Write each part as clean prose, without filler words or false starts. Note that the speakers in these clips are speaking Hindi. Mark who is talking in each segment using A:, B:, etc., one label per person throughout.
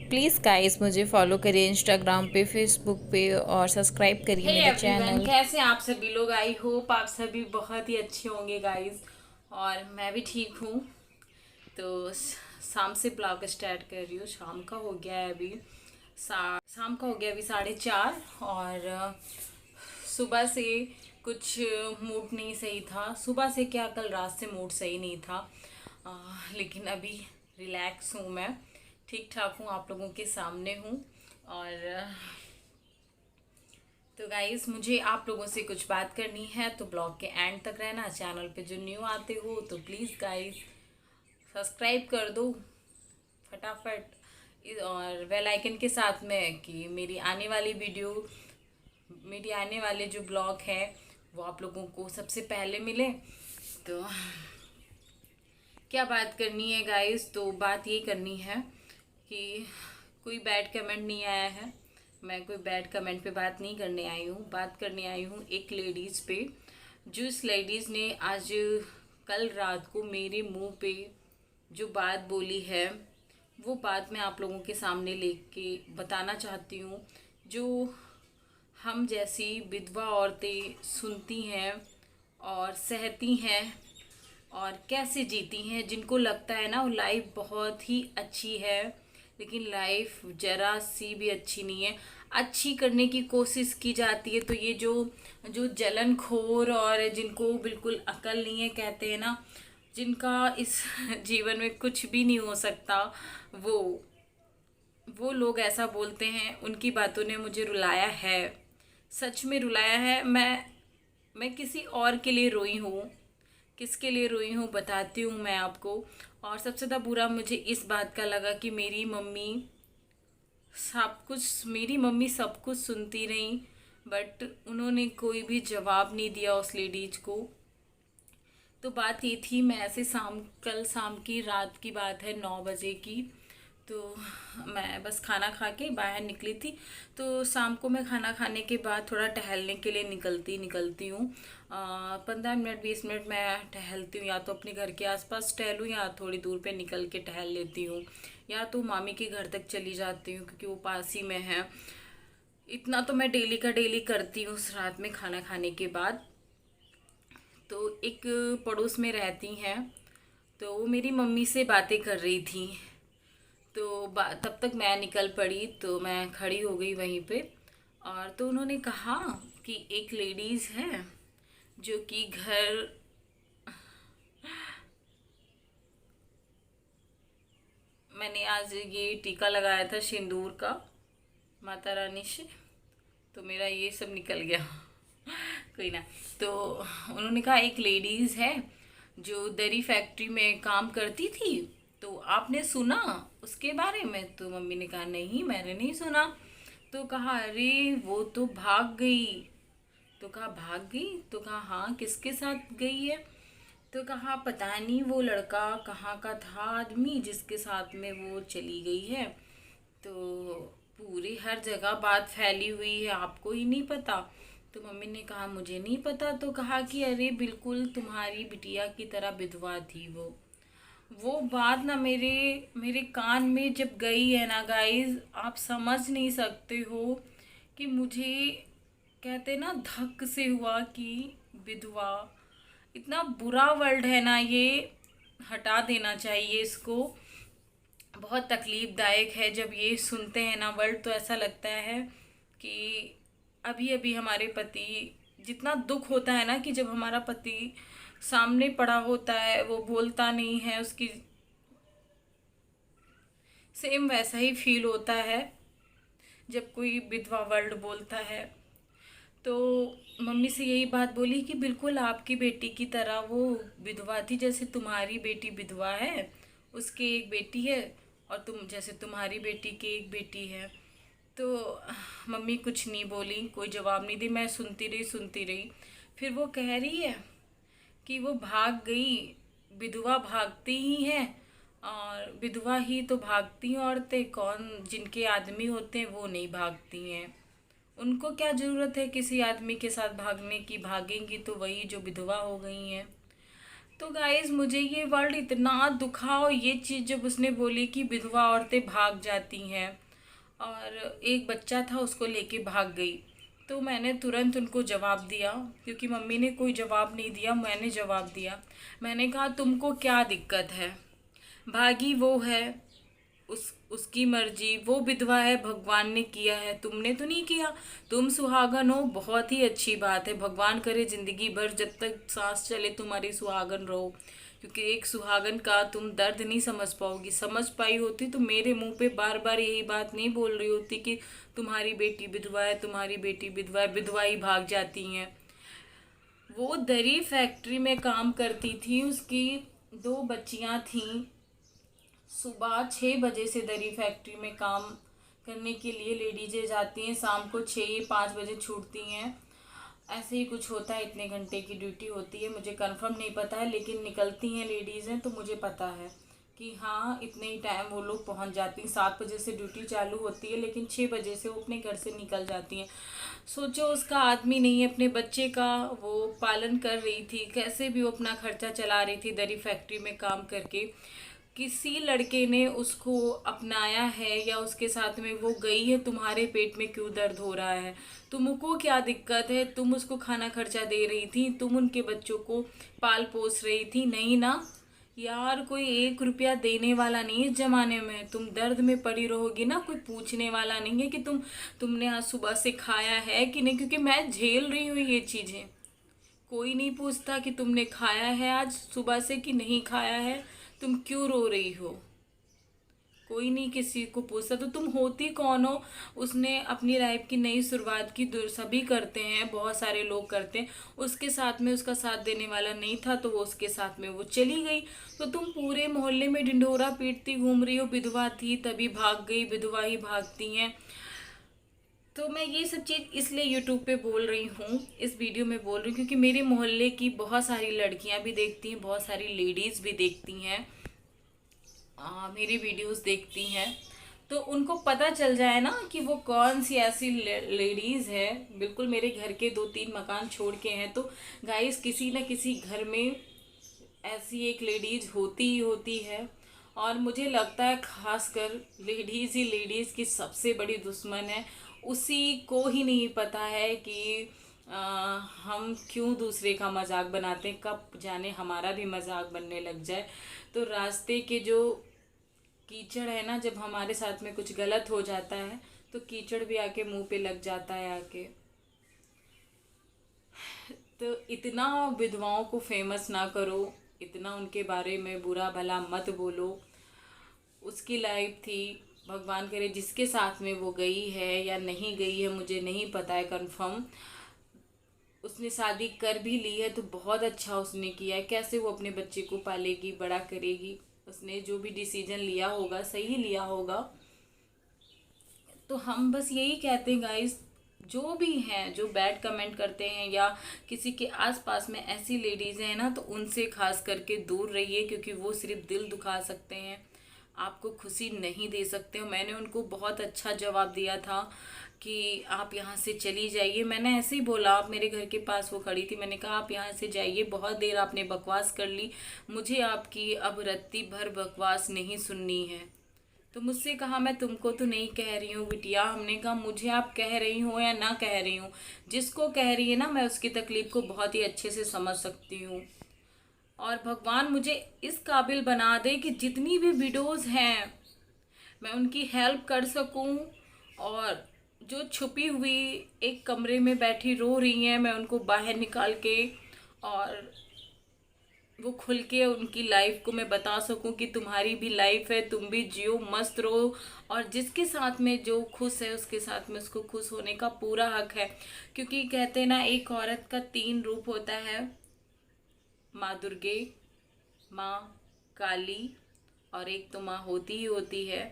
A: प्लीज़ गाइस मुझे फॉलो करिए इंस्टाग्राम पे, फेसबुक पे और सब्सक्राइब करिए
B: हे
A: मेरे
B: एवरीवन,
A: चैनल।
B: कैसे हैं आप सभी लोग। आई होप आप सभी बहुत ही अच्छे होंगे गाइस। और मैं भी ठीक हूँ। तो शाम से ब्लॉग स्टार्ट कर रही हूँ। शाम का हो गया है अभी शाम का हो गया अभी 4:30। और सुबह से कुछ मूड नहीं सही था। सुबह से क्या, कल रात से मूड सही नहीं था। लेकिन अभी रिलैक्स हूँ मैं, ठीक ठाक हूँ, आप लोगों के सामने हूँ। और तो गाइस, मुझे आप लोगों से कुछ बात करनी है, तो ब्लॉग के एंड तक रहना। चैनल पे जो न्यू आते हो तो प्लीज़ गाइस सब्सक्राइब कर दो फटाफट। और बेल आइकन के साथ में कि मेरी आने वाले जो ब्लॉग है वो आप लोगों को सबसे पहले मिले। तो क्या बात करनी है गाइस, तो बात ये करनी है कि कोई बैड कमेंट नहीं आया है। मैं कोई बैड कमेंट पे बात नहीं करने आई हूँ, बात करने आई हूँ एक लेडीज़ पे। जो इस लेडीज़ ने आज कल रात को मेरे मुंह पे जो बात बोली है, वो बात मैं आप लोगों के सामने लेके बताना चाहती हूँ। जो हम जैसी विधवा औरतें सुनती हैं और सहती हैं और कैसे जीती हैं, जिनको लगता है ना वो लाइफ बहुत ही अच्छी है, लेकिन लाइफ जरा सी भी अच्छी नहीं है। अच्छी करने की कोशिश की जाती है तो ये जो जो जलनखोर और जिनको बिल्कुल अकल नहीं है, कहते हैं ना, जिनका इस जीवन में कुछ भी नहीं हो सकता, वो वो लोग ऐसा बोलते हैं। उनकी बातों ने मुझे रुलाया है, सच में रुलाया है। मैं किसी और के लिए रोई हूँ। किसके लिए रोई हूँ बताती हूँ मैं आपको। और सबसे ज़्यादा बुरा मुझे इस बात का लगा कि मेरी मम्मी सब कुछ सुनती रही, बट उन्होंने कोई भी जवाब नहीं दिया उस लेडीज को। तो बात ये थी, मैं ऐसे कल शाम की रात की बात है, 9 बजे की। तो मैं बस खाना खा के बाहर निकली थी। तो शाम को मैं खाना खाने के बाद थोड़ा टहलने के लिए निकलती हूँ। 15 मिनट 20 मिनट मैं टहलती हूँ, या तो अपने घर के आसपास टहलूँ या थोड़ी दूर पे निकल के टहल लेती हूँ, या तो मामी के घर तक चली जाती हूँ क्योंकि वो पास ही में है। इतना तो मैं डेली का डेली करती हूँ उस रात में खाना खाने के बाद। तो एक पड़ोस में रहती हैं, तो वो मेरी मम्मी से बातें कर रही थी। तो तब तक मैं निकल पड़ी, तो मैं खड़ी हो गई वहीं पे। और तो उन्होंने कहा कि एक लेडीज़ है जो कि घर मैंने आज ये टीका लगाया था सिंदूर का, माता रानी से, तो मेरा ये सब निकल गया। कोई ना। तो उन्होंने कहा एक लेडीज़ है जो दरी फैक्ट्री में काम करती थी, तो आपने सुना उसके बारे में? तो मम्मी ने कहा नहीं, मैंने नहीं सुना। तो कहा अरे वो तो भाग गई। तो कहा भाग गई? तो कहा हाँ, किसके साथ गई है? तो कहा पता नहीं वो लड़का कहाँ का था आदमी जिसके साथ में वो चली गई है। तो पूरी हर जगह बात फैली हुई है, आपको ही नहीं पता? तो मम्मी ने कहा मुझे नहीं पता। तो कहा कि अरे बिल्कुल तुम्हारी बिटिया की तरह विधवा थी वो बात ना मेरे मेरे कान में जब गई है ना गाइस, आप समझ नहीं सकते हो कि मुझे, कहते ना, धक से हुआ कि विधवा इतना बुरा वर्ड है ना ये, हटा देना चाहिए इसको। बहुत तकलीफ़दायक है जब ये सुनते हैं ना वर्ड, तो ऐसा लगता है कि अभी अभी हमारे पति, जितना दुख होता है ना कि जब हमारा पति सामने पड़ा होता है, वो बोलता नहीं है, उसकी सेम वैसा ही फील होता है जब कोई विधवा वर्ड बोलता है। तो मम्मी से यही बात बोली कि बिल्कुल आपकी बेटी की तरह वो विधवा थी, जैसे तुम्हारी बेटी विधवा है, उसके एक बेटी है, और तुम जैसे तुम्हारी बेटी की एक बेटी है। तो मम्मी कुछ नहीं बोली, कोई जवाब नहीं दी। मैं सुनती रही। फिर वो कह रही है कि वो भाग गई। विधवा भागती ही हैं, और विधवा ही तो भागती हैं औरतें, कौन जिनके आदमी होते हैं वो नहीं भागती हैं। उनको क्या ज़रूरत है किसी आदमी के साथ भागने की? भागेंगी तो वही जो विधवा हो गई हैं। तो गाइज मुझे ये वर्ड इतना दुखा, और ये चीज़ जब उसने बोली कि विधवा औरतें भाग जाती हैं और एक बच्चा था उसको लेके भाग गई, तो मैंने तुरंत उनको जवाब दिया, क्योंकि मम्मी ने कोई जवाब नहीं दिया, मैंने जवाब दिया। मैंने कहा तुमको क्या दिक्कत है, भागी वो है, उसकी मर्जी, वो विधवा है, भगवान ने किया है, तुमने तो नहीं किया। तुम सुहागन हो, बहुत ही अच्छी बात है, भगवान करे जिंदगी भर जब तक सांस चले तुम्हारी सुहागन रहो, क्योंकि एक सुहागन का तुम दर्द नहीं समझ पाओगी। समझ पाई होती तो मेरे मुंह पे बार बार यही बात नहीं बोल रही होती कि तुम्हारी बेटी विधवा है, तुम्हारी बेटी विधवा है, विधवा ही भाग जाती हैं। वो दरी फैक्ट्री में काम करती थी, उसकी 2 बच्चियां थीं। सुबह 6 बजे से दरी फैक्ट्री में काम करने के लिए लेडीजें जाती हैं, शाम को 6 5 बजे छूटती हैं। ऐसे ही कुछ होता है, इतने घंटे की ड्यूटी होती है, मुझे कंफर्म नहीं पता है, लेकिन निकलती हैं लेडीज़ें तो मुझे पता है कि हाँ इतने ही टाइम वो लोग पहुंच जाती हैं। 7 बजे से ड्यूटी चालू होती है, लेकिन 6 बजे से वो अपने घर से निकल जाती हैं। सोचो उसका आदमी नहीं है, अपने बच्चे का वो पालन कर रही थी, कैसे भी वो अपना खर्चा चला रही थी दरी फैक्ट्री में काम करके। किसी लड़के ने उसको अपनाया है या उसके साथ में वो गई है, तुम्हारे पेट में क्यों दर्द हो रहा है, तुमको क्या दिक्कत है, तुम उसको खाना खर्चा दे रही थी, तुम उनके बच्चों को पाल पोस रही थी, नहीं ना यार। कोई 1 रुपया देने वाला नहीं है इस जमाने में, तुम दर्द में पड़ी रहोगी ना, कोई पूछने वाला नहीं है कि तुमने आज सुबह से खाया है कि नहीं, क्योंकि मैं झेल रही हूँ ये चीज़ें। कोई नहीं पूछता कि तुमने खाया है आज सुबह से कि नहीं खाया है, तुम क्यों रो रही हो, कोई नहीं किसी को पूछता। तो तुम होती कौन हो। उसने अपनी लाइफ की नई शुरुआत की, सभी करते हैं, बहुत सारे लोग करते हैं, उसके साथ में उसका साथ देने वाला नहीं था तो वो उसके साथ में वो चली गई। तो तुम पूरे मोहल्ले में ढिंढोरा पीटती घूम रही हो, विधवा थी तभी भाग गई, विधवा ही भागती हैं। तो मैं ये सब चीज़ इसलिए यूट्यूब पे बोल रही हूँ, इस वीडियो में बोल रही हूँ, क्योंकि मेरे मोहल्ले की बहुत सारी लड़कियाँ भी देखती हैं, बहुत सारी लेडीज़ भी देखती हैं, मेरी वीडियोस देखती हैं, तो उनको पता चल जाए ना कि वो कौन सी ऐसी लेडीज़ है। बिल्कुल मेरे घर के 2 3 मकान छोड़ के हैं, तो गाइस किसी न किसी घर में ऐसी एक लेडीज़ होती ही होती है। और मुझे लगता है खासकर लेडीज़ ही लेडीज़ की सबसे बड़ी दुश्मन है। उसी को ही नहीं पता है कि हम क्यों दूसरे का मजाक बनाते हैं, कब जाने हमारा भी मजाक बनने लग जाए। तो रास्ते के जो कीचड़ है ना, जब हमारे साथ में कुछ गलत हो जाता है तो कीचड़ भी आके मुंह पे लग जाता है आके। तो इतना विधवाओं को फेमस ना करो, इतना उनके बारे में बुरा भला मत बोलो। उसकी लाइफ थी, भगवान करे जिसके साथ में वो गई है या नहीं गई है मुझे नहीं पता है कंफर्म। उसने शादी कर भी ली है तो बहुत अच्छा उसने किया है, कैसे वो अपने बच्चे को पालेगी, बड़ा करेगी। उसने जो भी डिसीजन लिया होगा सही लिया होगा। तो हम बस यही कहते हैं गाइस, जो भी हैं जो बैड कमेंट करते हैं या किसी के आसपास में ऐसी लेडीज़ हैं ना, तो उनसे खास करके दूर रहिए, क्योंकि वो सिर्फ दिल दुखा सकते हैं, आपको खुशी नहीं दे सकते हो। मैंने उनको बहुत अच्छा जवाब दिया था कि आप यहाँ से चली जाइए, मैंने ऐसे ही बोला, आप मेरे घर के पास वो खड़ी थी, मैंने कहा आप यहाँ से जाइए, बहुत देर आपने बकवास कर ली, मुझे आपकी अब रत्ती भर बकवास नहीं सुननी है। तो मुझसे कहा मैं तुमको तो नहीं कह रही हूँ बिटिया, हमने कहा मुझे आप कह रही हो या ना कह रही हूँ, जिसको कह रही है ना मैं उसकी तकलीफ को बहुत ही अच्छे से समझ सकती हूँ। और भगवान मुझे इस काबिल बना दे कि जितनी भी विडोज़ हैं मैं उनकी हेल्प कर सकूं, और जो छुपी हुई एक कमरे में बैठी रो रही हैं मैं उनको बाहर निकाल के, और वो खुल के उनकी लाइफ को मैं बता सकूं कि तुम्हारी भी लाइफ है, तुम भी जियो, मस्त रहो, और जिसके साथ में जो खुश है उसके साथ में उसको खुश होने का पूरा हक है। क्योंकि कहते हैं ना, एक औरत का 3 रूप होता है, माँ दुर्गे, माँ काली, और एक तो माँ होती ही होती है।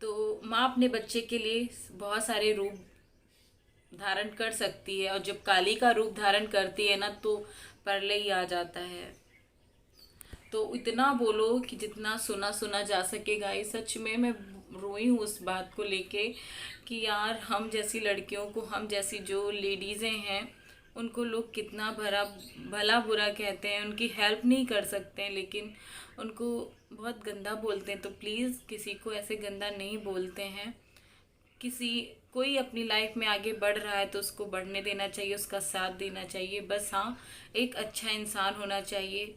B: तो माँ अपने बच्चे के लिए बहुत सारे रूप धारण कर सकती है, और जब काली का रूप धारण करती है ना तो प्रलय ही आ जाता है। तो इतना बोलो कि जितना सुना सुना जा सके गाइस। सच में मैं रोई हूँ उस बात को लेके कि यार हम जैसी लड़कियों को, हम जैसी जो लेडीज़ें हैं उनको लोग कितना भला बुरा कहते हैं, उनकी हेल्प नहीं कर सकते हैं, लेकिन उनको बहुत गंदा बोलते हैं। तो प्लीज़ किसी को ऐसे गंदा नहीं बोलते हैं। किसी कोई अपनी लाइफ में आगे बढ़ रहा है तो उसको बढ़ने देना चाहिए, उसका साथ देना चाहिए। बस हाँ, एक अच्छा इंसान होना चाहिए,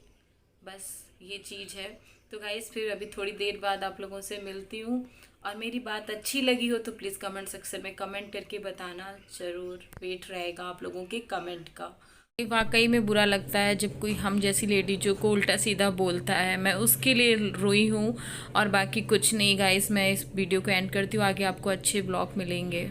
B: बस ये चीज़ है। तो गाइस फिर अभी थोड़ी देर बाद आप लोगों से मिलती हूँ, और मेरी बात अच्छी लगी हो तो प्लीज़ कमेंट सेक्शन में कमेंट करके बताना ज़रूर। वेट रहेगा आप लोगों के कमेंट का।
A: वाकई में बुरा लगता है जब कोई हम जैसी लेडी जो को उल्टा सीधा बोलता है। मैं उसके लिए रोई हूँ और बाकी कुछ नहीं गाइस। मैं इस वीडियो को एंड करती हूँ, आगे आपको अच्छे ब्लॉग मिलेंगे।